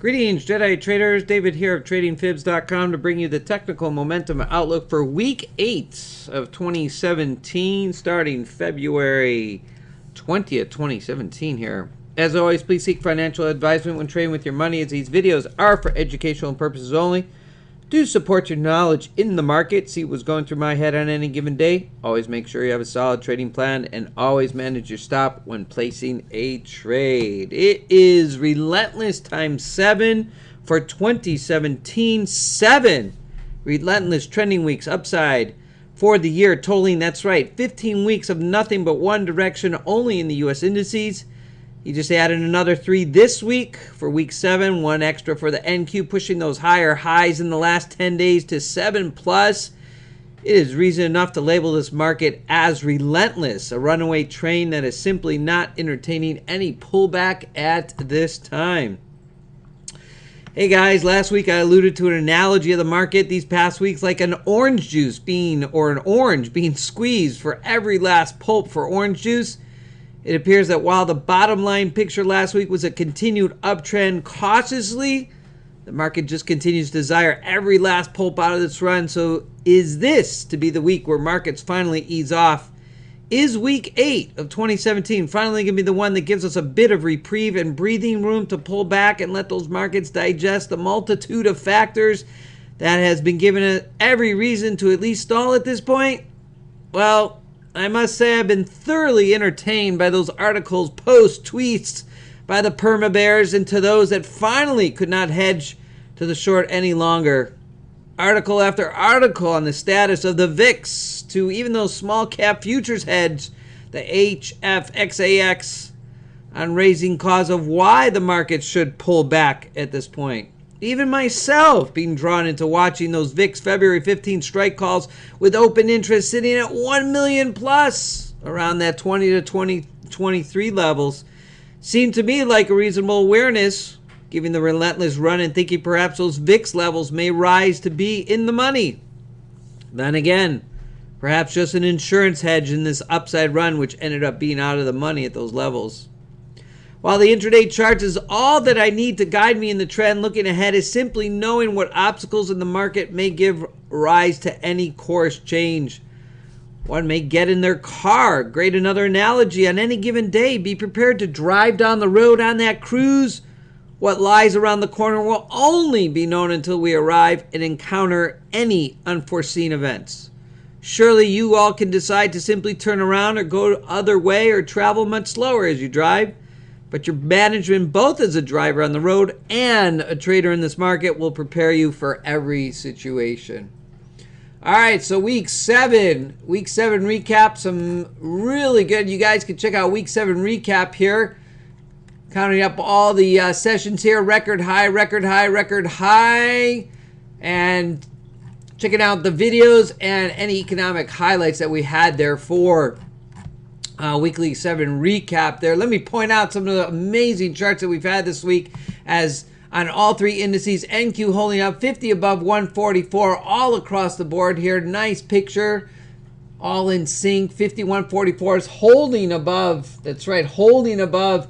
Greetings, Jedi traders. David here of TradingFibs.com to bring you the technical momentum outlook for week 8 of 2017, starting February 20th, 2017 here. As always, please seek financial advisement when trading with your money, as these videos are for educational purposes only. Do support your knowledge in the market. See what's going through my head on any given day. Always make sure you have a solid trading plan and always manage your stop when placing a trade. It is relentless times 7 for 2017. 7 relentless trending weeks upside for the year, totaling, that's right, 15 weeks of nothing but one direction only in the U.S. indices. He just added another 3 this week for week 7, 1 extra for the NQ, pushing those higher highs in the last 10 days to 7 plus. It is reason enough to label this market as relentless, a runaway train that is simply not entertaining any pullback at this time. Hey guys, last week I alluded to an analogy of the market these past weeks like an orange juice being, or an orange being squeezed for every last pulp for orange juice. It appears that while the bottom line picture last week was a continued uptrend cautiously, the market just continues to desire every last pulp out of this run. So is this to be the week where markets finally ease off? Is week 8 of 2017 finally going to be the one that gives us a bit of reprieve and breathing room to pull back and let those markets digest the multitude of factors that has been given it every reason to at least stall at this point? Well, I must say I've been thoroughly entertained by those articles, posts, tweets by the perma bears, and to those that finally could not hedge to the short any longer. Article after article on the status of the VIX, to even those small cap futures hedge, the HFXAX, on raising cause of why the market should pull back at this point. Even myself being drawn into watching those VIX February 15 strike calls with open interest sitting at 1 million plus around that 20 to 23 levels seemed to me like a reasonable awareness, given the relentless run and thinking perhaps those VIX levels may rise to be in the money. Then again, perhaps just an insurance hedge in this upside run, which ended up being out of the money at those levels. While the intraday chart is all that I need to guide me in the trend, looking ahead is simply knowing what obstacles in the market may give rise to any course change. One may get in their car, great another analogy, on any given day, be prepared to drive down the road on that cruise. What lies around the corner will only be known until we arrive and encounter any unforeseen events. Surely you all can decide to simply turn around or go the other way or travel much slower as you drive. But your management, both as a driver on the road and a trader in this market, will prepare you for every situation. All right, so week 7 recap, some really good. You guys can check out week 7 recap here. Counting up all the sessions here, record high, record high, record high. And checking out the videos and any economic highlights that we had there for weekly 7 recap there. Let me point out some of the amazing charts that we've had this week, as on all 3 indices, NQ holding up 50 above 144 all across the board here. Nice picture, all in sync. 5144 is holding above, that's right, holding above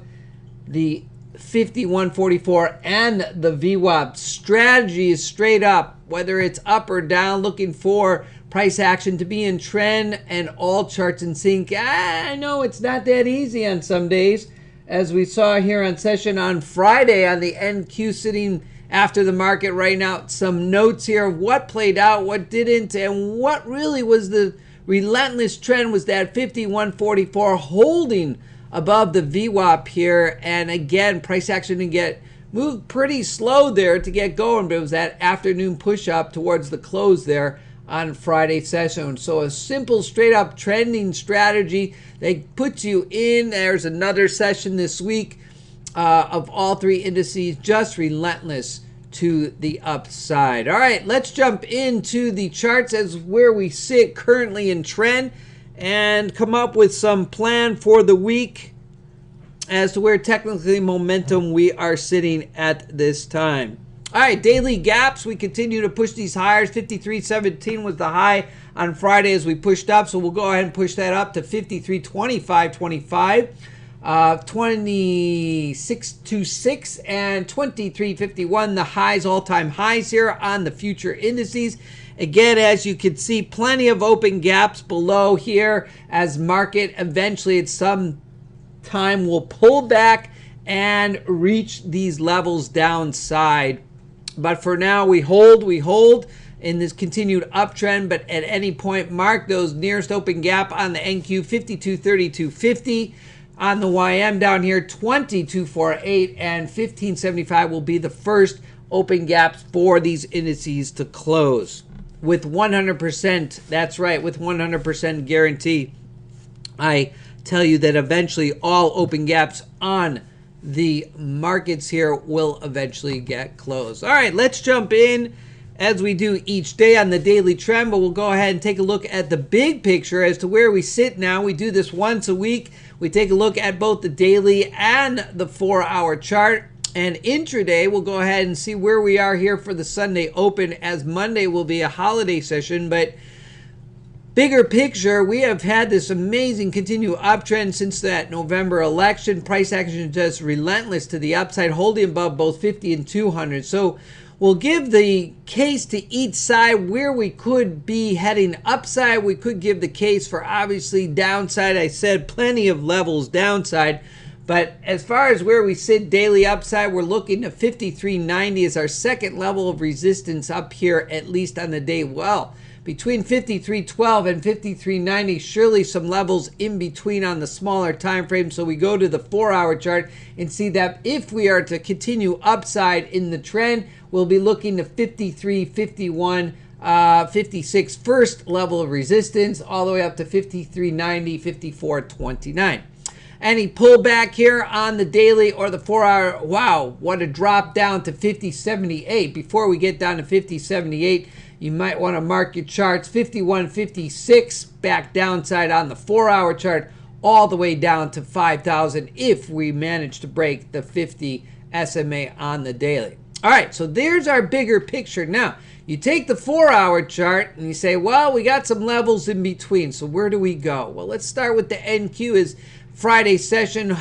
the 5144 and the VWAP. Strategy is straight up, whether it's up or down, looking for price action to be in trend and all charts in sync. I know it's not that easy on some days, as we saw here on session on Friday on the NQ sitting after the market right now. Some notes here of what played out, what didn't, and what really was the relentless trend was that 5144 holding above the VWAP here. And again, price action to get moved pretty slow there to get going, but it was that afternoon push up towards the close there on Friday session. So a simple straight up trending strategy that puts you in. There's another session this week of all 3 indices, just relentless to the upside. All right, let's jump into the charts as where we sit currently in trend and come up with some plan for the week as to where technically momentum we are sitting at this time. All right, daily gaps, we continue to push these higher. 53.17 was the high on Friday as we pushed up, so we'll go ahead and push that up to 53.25.25. 2626 and 2351, the highs, all-time highs here on the future indices. Again, as you can see, plenty of open gaps below here as market eventually at some time will pull back and reach these levels downside. But for now, we hold in this continued uptrend, but at any point, mark those nearest open gap on the NQ 5232.50. On the YM down here, 2248 and 1575 will be the first open gaps for these indices to close. With 100%, that's right, with 100% guarantee, I tell you that eventually all open gaps on the markets here will eventually get closed. All right, let's jump in as we do each day on the daily trend, but we'll go ahead and take a look at the big picture as to where we sit now. We do this once a week. We take a look at both the daily and the 4-hour chart. And intraday, we'll go ahead and see where we are here for the Sunday open, as Monday will be a holiday session. But bigger picture, we have had this amazing continued uptrend since that November election. Price action just relentless to the upside, holding above both 50 and 200. So we'll give the case to each side where we could be heading upside. We could give the case for obviously downside. I said plenty of levels downside. But as far as where we sit daily upside, we're looking at 53.90 as our second level of resistance up here, at least on the day. Well, between 53.12 and 53.90, surely some levels in between on the smaller time frame. So we go to the 4-hour chart and see that if we are to continue upside in the trend, we'll be looking to 53, 51, 56 first level of resistance, all the way up to 53.90, 54.29. Any pullback here on the daily or the 4-hour, wow, what a drop down to 50.78. Before we get down to 50.78, you might want to mark your charts. 51.56 back downside on the 4-hour chart, all the way down to 5,000 if we manage to break the 50 SMA on the daily. All right, so there's our bigger picture. Now, you take the 4-hour chart and you say, well, we got some levels in between. So where do we go? Well, let's start with the NQ. Is Friday session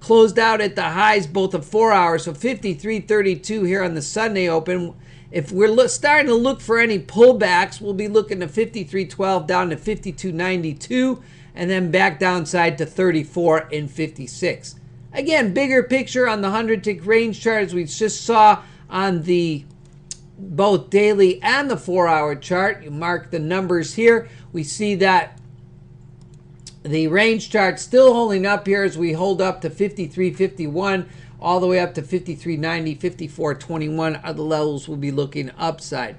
closed out at the highs, both of 4 hours, so 53.32 here on the Sunday open. If we're starting to look for any pullbacks, we'll be looking to 53.12 down to 52.92, and then back downside to 34 and 56. Again, bigger picture on the 100-tick range chart, as we just saw on the both daily and the 4-hour chart. You mark the numbers here. We see that the range chart still holding up here as we hold up to 53.51 all the way up to 53.90, 54.21 are the levels we'll be looking upside.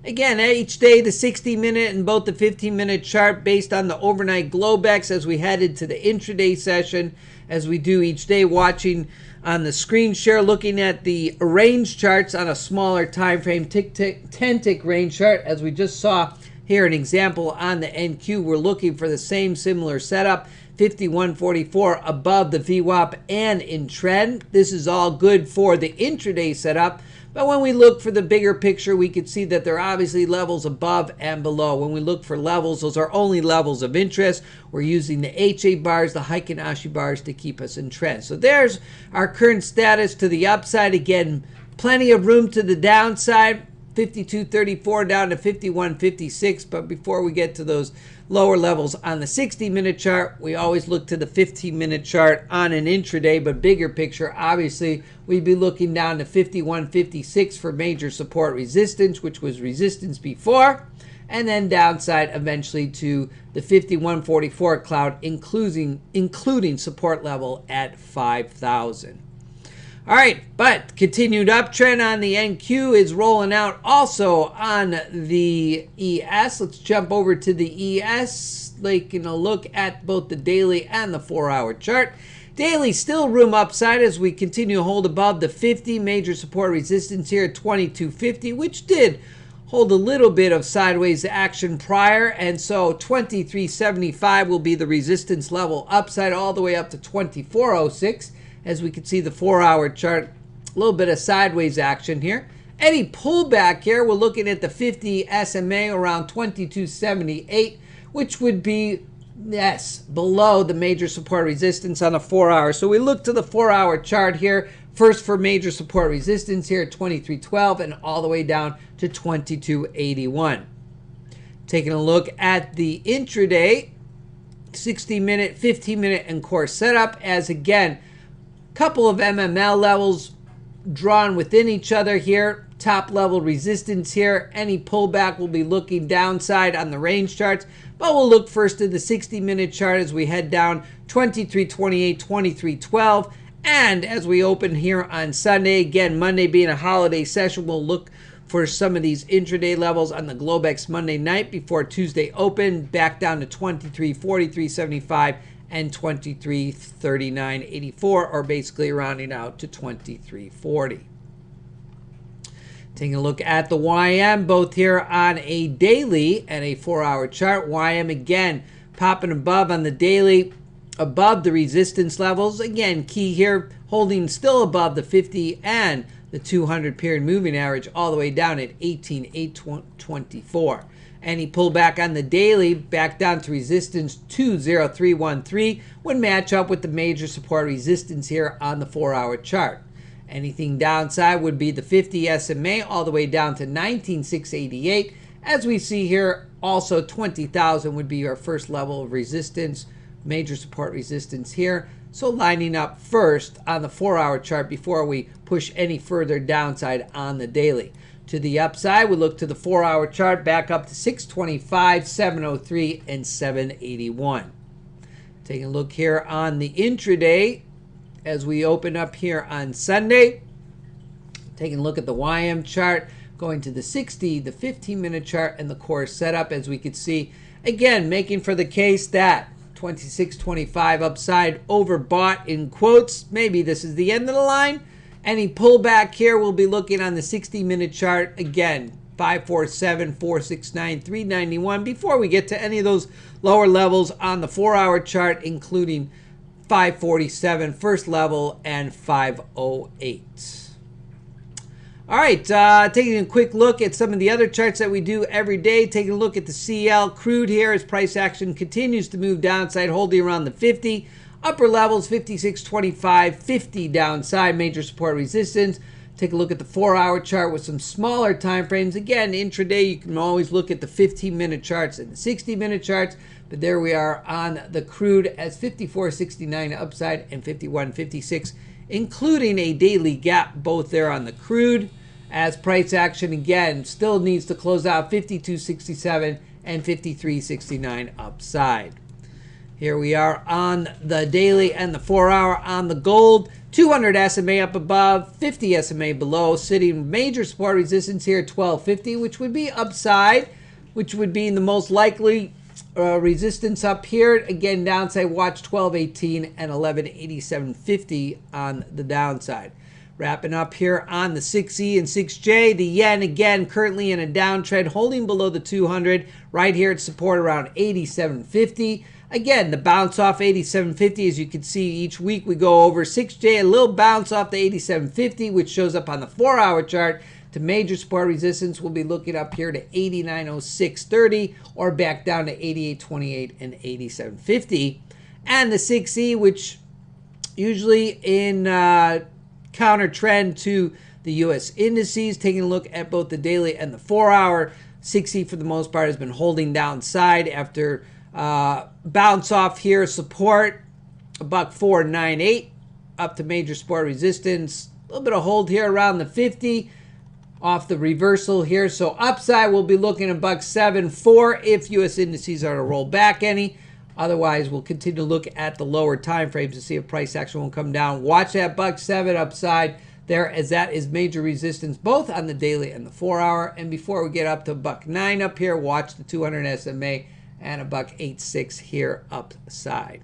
Again, each day the 60-minute and both the 15-minute chart based on the overnight Globex as we head into the intraday session, as we do each day, watching on the screen share, looking at the range charts on a smaller time frame, 10-tick range chart, as we just saw here, an example on the NQ. We're looking for the same similar setup, 51.44 above the VWAP and in trend. This is all good for the intraday setup. But when we look for the bigger picture, we can see that there are obviously levels above and below. When we look for levels, those are only levels of interest. We're using the HA bars, the Heikin Ashi bars to keep us in trend. So there's our current status to the upside. Again, plenty of room to the downside. 52.34 down to 51.56. But before we get to those lower levels on the 60-minute chart, we always look to the 15-minute chart on an intraday. But bigger picture, obviously, we'd be looking down to 51.56 for major support resistance, which was resistance before, and then downside eventually to the 51.44 cloud, including support level at 5,000. All right, but continued uptrend on the NQ is rolling out also on the ES. Let's jump over to the ES, taking a look at both the daily and the 4-hour chart. Daily still room upside as we continue to hold above the 50 major support resistance here at 22.50, which did hold a little bit of sideways action prior, and so 23.75 will be the resistance level upside all the way up to 24.06. As we can see the 4-hour chart, a little bit of sideways action here. Any pullback here, we're looking at the 50 SMA around 22.78, which would be Yes, below the major support resistance on the 4-hour. So we look to the 4-hour chart here. First for major support resistance here at 23.12 and all the way down to 22.81. Taking a look at the intraday, 60-minute, 15-minute, and core setup, as again, couple of MML levels drawn within each other here. Top level resistance here. Any pullback will be looking downside on the range charts, but we'll look first at the 60-minute chart as we head down 23.28, 23.12. And as we open here on Sunday, again, Monday being a holiday session, we'll look for some of these intraday levels on the Globex Monday night before Tuesday open, back down to 23.43.75 and 23.39.84, or basically rounding out to 23.40. Taking a look at the YM, both here on a daily and a 4-hour chart. YM again popping above on the daily, above the resistance levels. Again, key here, holding still above the 50 and the 200 period moving average, all the way down at 18,824. Any pullback on the daily back down to resistance 20313 would match up with the major support resistance here on the 4-hour chart. Anything downside would be the 50 SMA all the way down to 19,688. As we see here, also 20,000 would be our first level of resistance, major support resistance here. So lining up first on the 4-hour chart before we push any further downside on the daily. To the upside, we look to the 4-hour chart back up to 625, 703, and 781. Taking a look here on the intraday as we open up here on Sunday. Taking a look at the YM chart, going to the 60, the 15-minute chart, and the core setup, as we could see, again, making for the case that 26.25 upside overbought in quotes. Maybe this is the end of the line. Any pullback here, we'll be looking on the 60-minute chart. Again, 547, 469, 391 before we get to any of those lower levels on the 4-hour chart, including 547 first level and 508. All right, taking a quick look at some of the other charts that we do every day. Taking a look at the CL crude here as price action continues to move downside, holding around the 50. Upper levels 56.25, 50 downside, major support resistance. Take a look at the 4-hour chart with some smaller time frames. Again, intraday, you can always look at the 15-minute charts and the 60-minute charts. But there we are on the crude as 54.69 upside and 51.56, including a daily gap both there on the crude, as price action again still needs to close out 52.67 and 53.69 upside. Here we are on the daily and the 4-hour on the gold. 200 SMA up above, 50 SMA below, sitting major support resistance here at 1250, which would be upside, which would be the most likely resistance up here. Again, downside watch 1218 and 1187.50 on the downside. Wrapping up here on the 6E and 6J, the yen again currently in a downtrend, holding below the 200. Right here at support around 87.50. Again, the bounce off 87.50, as you can see each week we go over 6J, a little bounce off the 87.50, which shows up on the 4-hour chart. To major support resistance, we'll be looking up here to 89.0630 or back down to 88.28 and 87.50. And the 6E, which usually in counter trend to the U.S. indices, taking a look at both the daily and the 4-hour. 6E for the most part has been holding downside after bounce off here, support $1.498 up to major support resistance. A little bit of hold here around the 50 off the reversal here. So upside we'll be looking at $1.74 if U.S. indices are to roll back any. Otherwise, we'll continue to look at the lower time frames to see if price action will come down. Watch that $1.7 upside there, as that is major resistance both on the daily and the 4-hour. And before we get up to $1.9 up here, watch the 200 SMA and $1.86 here upside.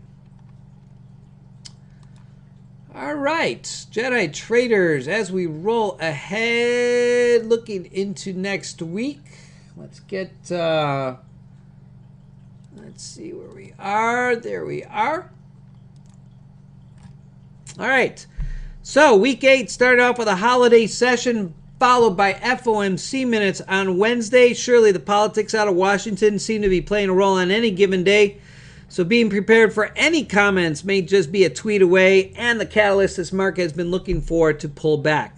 All right, Jedi traders, as we roll ahead, looking into next week, let's get, let's see where we are. There we are. All right, so week 8 started off with a holiday session, followed by FOMC minutes on Wednesday. Surely the politics out of Washington seem to be playing a role on any given day. So being prepared for any comments may just be a tweet away, and the catalyst this market has been looking for to pull back.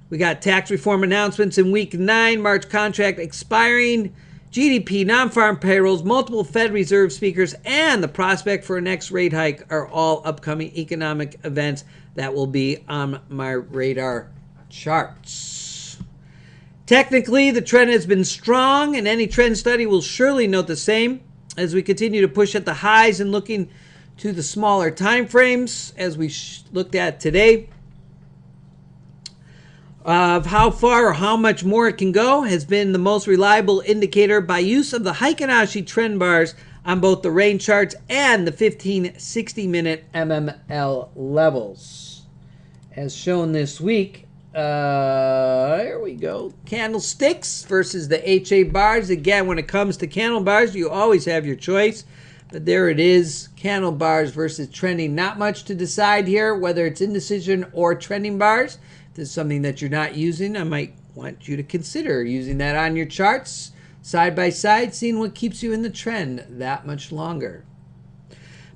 We got tax reform announcements in week 9, March contract expiring, GDP, non-farm payrolls, multiple Fed Reserve speakers, and the prospect for a next rate hike are all upcoming economic events that will be on my radar charts. Technically, the trend has been strong, and any trend study will surely note the same as we continue to push at the highs and looking to the smaller time frames as we looked at today. Of how far or how much more it can go has been the most reliable indicator by use of the Heikin Ashi trend bars on both the range charts and the 15-60 minute MML levels. As shown this week, here we go. Candlesticks versus the HA bars. Again, when it comes to candle bars, you always have your choice. But there it is, candle bars versus trending. Not much to decide here, whether it's indecision or trending bars. If this is something that you're not using, I might want you to consider using that on your charts, side by side, seeing what keeps you in the trend that much longer.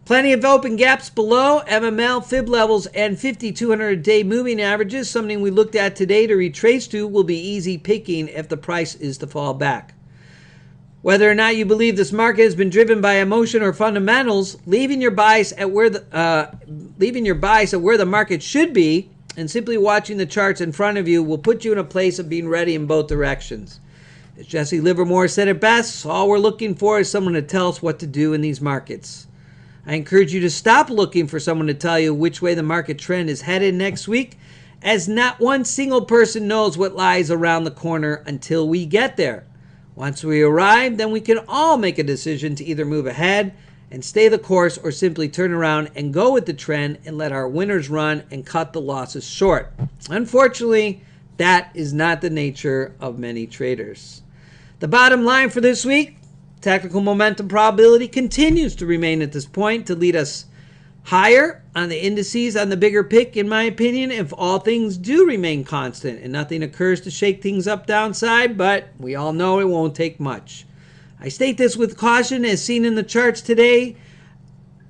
Plenty of open gaps below MML, fib levels, and 50-200-day moving averages. Something we looked at today to retrace to will be easy picking if the price is to fall back. Whether or not you believe this market has been driven by emotion or fundamentals, leaving your bias at where the market should be and simply watching the charts in front of you will put you in a place of being ready in both directions. As Jesse Livermore said it best, all we're looking for is someone to tell us what to do in these markets. I encourage you to stop looking for someone to tell you which way the market trend is headed next week, as not one single person knows what lies around the corner until we get there. Once we arrive, then we can all make a decision to either move ahead and stay the course or simply turn around and go with the trend and let our winners run and cut the losses short. Unfortunately, that is not the nature of many traders. The bottom line for this week, technical momentum probability continues to remain at this point to lead us higher on the indices on the bigger pick, in my opinion, if all things do remain constant and nothing occurs to shake things up downside, but we all know it won't take much. I state this with caution, as seen in the charts today,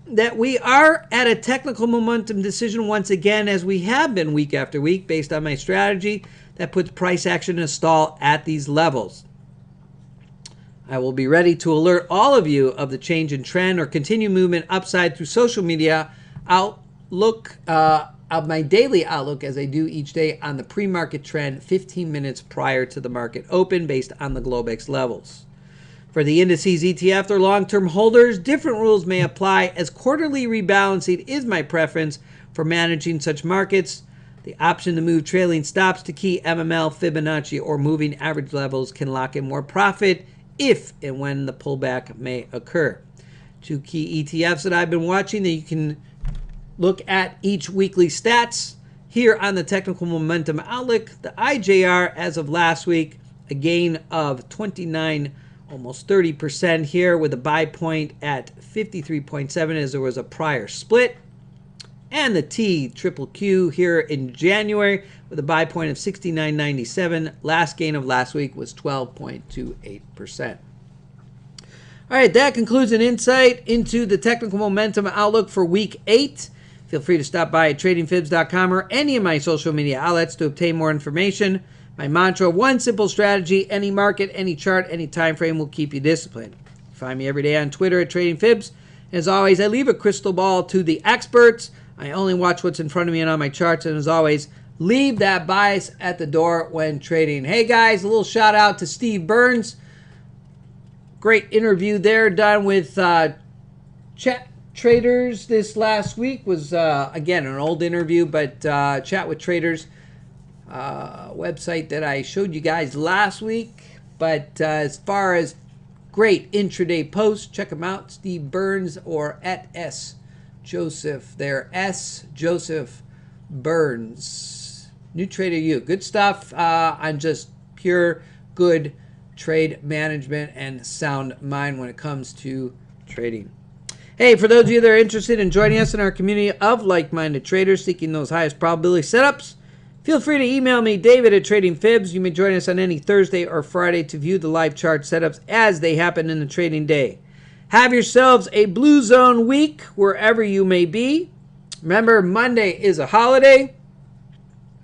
that we are at a technical momentum decision once again, as we have been week after week, based on my strategy that puts price action in a stall at these levels. I will be ready to alert all of you of the change in trend or continued movement upside through social media outlook of my daily outlook, as I do each day on the pre-market trend 15 minutes prior to the market open based on the Globex levels. For the indices ETF or long-term holders, different rules may apply, as quarterly rebalancing is my preference for managing such markets. The option to move trailing stops to key MML, Fibonacci, or moving average levels can lock in more profit if and when the pullback may occur. 2 key ETFs that I've been watching that you can look at each weekly stats here on the Technical Momentum Outlook. The IJR as of last week, a gain of 29, almost 30% here, with a buy point at 53.7 as there was a prior split. And the TQQQ here in January with a buy point of 69.97. Last gain of last week was 12.28%. All right, that concludes an insight into the technical momentum outlook for week 8. Feel free to stop by at tradingfibs.com or any of my social media outlets to obtain more information. My mantra, one simple strategy: any market, any chart, any time frame will keep you disciplined. Find me every day on Twitter at TradingFibs. As always, I leave a crystal ball to the experts. I only watch what's in front of me and on my charts, and as always, leave that bias at the door when trading. Hey guys, a little shout out to Steve Burns. Great interview there done with Chat Traders this last week. Was again an old interview, but Chat with Traders website that I showed you guys last week. But as far as great intraday posts, check them out. Steve Burns or at S Joseph there, S Joseph Burns. New Trader U. Good stuff on just pure good trade management and sound mind when it comes to trading. Hey, for those of you that are interested in joining us in our community of like-minded traders seeking those highest probability setups, feel free to email me, David at Trading Fibs. You may join us on any Thursday or Friday to view the live chart setups as they happen in the trading day. Have yourselves a Blue Zone week wherever you may be. Remember, Monday is a holiday.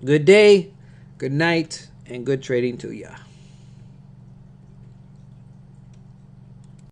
Good day, good night, and good trading to ya.